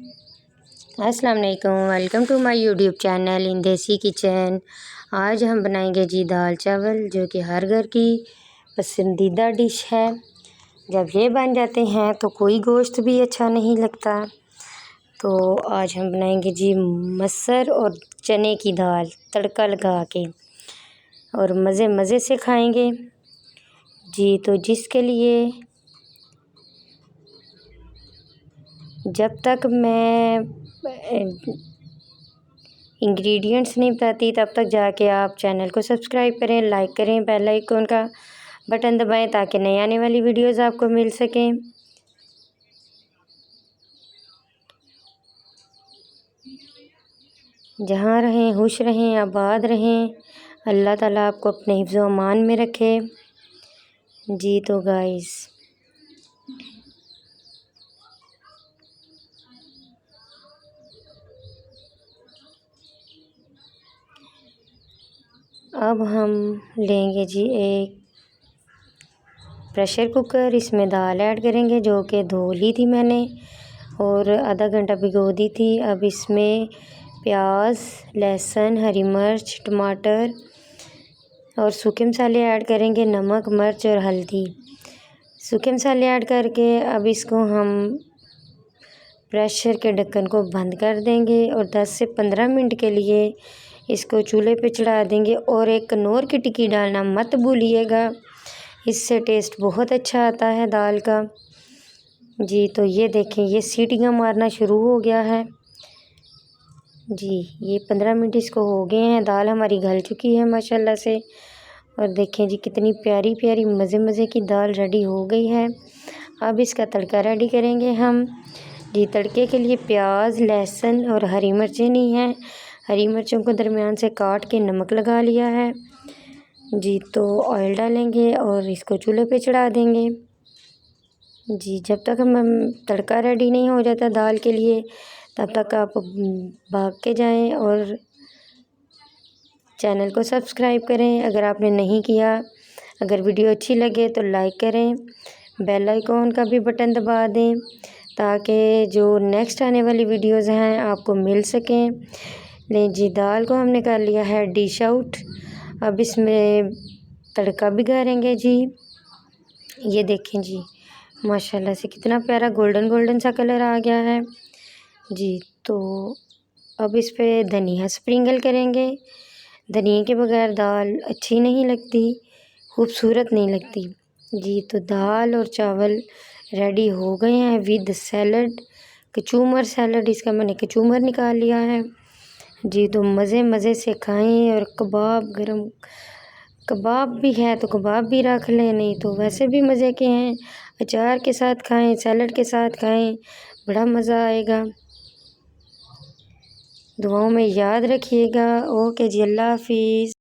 अस्सलाम वालेकुम, welcome to my YouTube channel in desi kitchen. आज हम बनाएंगे जी दाल चावल, जो कि हर घर की पसंदीदा डिश है। जब ये बन जाते हैं तो कोई गोश्त भी अच्छा नहीं लगता। तो आज हम बनाएंगे जी मसर और चने की दाल तड़का लगा के, और मज़े मज़े से खाएंगे जी। तो जिसके लिए जब तक मैं इंग्रेडिएंट्स नहीं बताती तब तक जाके आप चैनल को सब्सक्राइब करें, लाइक करें, बेल आइकन का बटन दबाएं ताकि नई आने वाली वीडियोस आपको मिल सकें। जहाँ रहें खुश रहें, आबाद रहें, अल्लाह ताला आपको अपने हिफ्ज़ व अमान में रखे जी। तो गाइस अब हम लेंगे जी एक प्रेशर कुकर। इसमें दाल ऐड करेंगे जो कि धो ली थी मैंने और आधा घंटा भिगो दी थी। अब इसमें प्याज, लहसुन, हरी मिर्च, टमाटर और सूखे मसाले ऐड करेंगे, नमक, मिर्च और हल्दी। सूखे मसाले ऐड करके अब इसको हम प्रेशर के ढक्कन को बंद कर देंगे और 10 से 15 मिनट के लिए इसको चूल्हे पे चढ़ा देंगे। और एक कनौर की टिक्की डालना मत भूलिएगा, इससे टेस्ट बहुत अच्छा आता है दाल का जी। तो ये देखें, ये सीटियाँ मारना शुरू हो गया है जी। ये 15 मिनट इसको हो गए हैं, दाल हमारी गल चुकी है माशाल्लाह से। और देखें जी कितनी प्यारी प्यारी मज़े मज़े की दाल रेडी हो गई है। अब इसका तड़का रेडी करेंगे हम जी। तड़के के लिए प्याज, लहसुन और हरी मिर्चें ली हैं। हरी मिर्चों को दरमियान से काट के नमक लगा लिया है जी। तो ऑयल डालेंगे और इसको चूल्हे पे चढ़ा देंगे जी। जब तक हम तड़का रेडी नहीं हो जाता दाल के लिए, तब तक आप भाग के जाएं और चैनल को सब्सक्राइब करें अगर आपने नहीं किया। अगर वीडियो अच्छी लगे तो लाइक करें, बेल आइकन का भी बटन दबा दें ताकि जो नेक्स्ट आने वाली वीडियोस हैं आपको मिल सकें। लें जी, दाल को हमने कर लिया है डिश आउट। अब इसमें तड़का भी करेंगे जी। ये देखें जी माशाल्लाह से कितना प्यारा गोल्डन गोल्डन सा कलर आ गया है जी। तो अब इस पे धनिया स्प्रिंगल करेंगे। धनिया के बगैर दाल अच्छी नहीं लगती, खूबसूरत नहीं लगती जी। तो दाल और चावल रेडी हो गए हैं विद सैलड, कचूमर सैलड। इसका मैंने कचूमर निकाल लिया है जी। तो मज़े मज़े से खाएं। और कबाब, गरम कबाब भी है तो कबाब भी रख लें, नहीं तो वैसे भी मज़े के हैं। अचार के साथ खाएं, सैलड के साथ खाएं, बड़ा मज़ा आएगा। दुआओं में याद रखिएगा। ओके जी, अल्लाह हाफिज़।